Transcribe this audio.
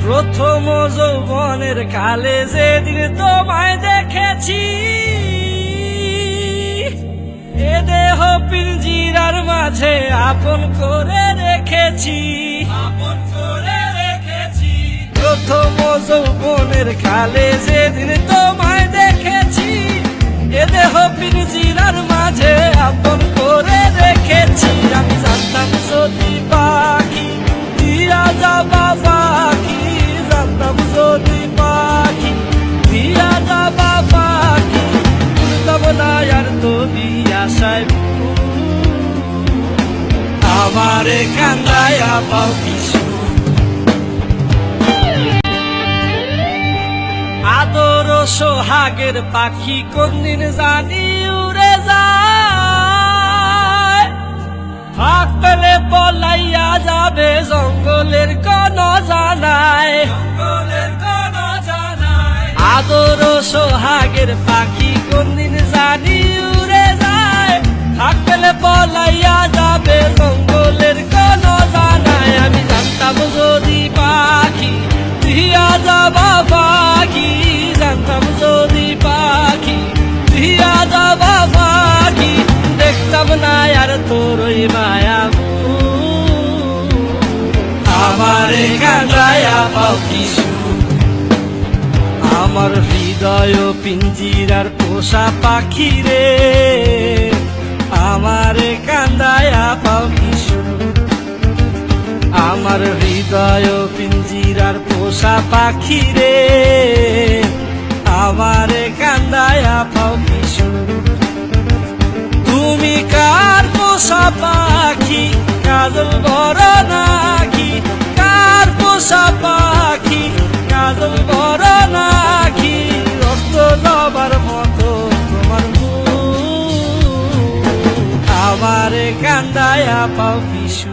প্রথম যৌবনের কালে যেদিন তোমায় দেখেছি, এ দেহ পিঞ্জিরার মাঝে আপন করে রেখেছি। প্রথম যৌবনের কালে যেদিন তোমায় দেখেছি, এ দেহ পিঞ্জিরার মাঝে আপন করে রেখেছি। আমি জানতাম যদি পাখি দিয়া যাবা পাখি, জানতাম যদি পাখি দিয়া যাবা পাখি, উড়তাম না আর তোরি আশায় আমারে কান্দায়া পাও কিছু। আদর সোহাগের পাখি কোনদিন জানি উড়ে যায়, ফাঁক পেলে পলাইয়া যাবে জঙ্গলের কোন জানায়। আদর সোহাগের পাখি কোনদিন জানি উড়ে যায়, ফাঁক পেলে পলাইয়া যাবে জঙ্গলের কোন জানায়। আমি জানতাম যদি পাখি দিয়া যাবা পাখি, জানতাম যদি পাখি দিয়া যাবা পাখি, দেখতাম না আর তোর ওই মায়া আমারে কাঁদায়া পাও কিছু। আমার হৃদয় পিঞ্জিরার পোষা পাখি রে, আমারে কাঁদায়া পাও কিছু। আমার হৃদয় পিঞ্জিরার পোষা পাখি রে, আমারে কান্দায়া পাও কিছু। তুমি কার পোষা পাখি, কাজল বড় নাকি? কার পোষা পাখি, কাজল বড় নাকি? রক্ত যাবার মতো তোমার মুখ, আমারে কান্দায়া পাও কিছু।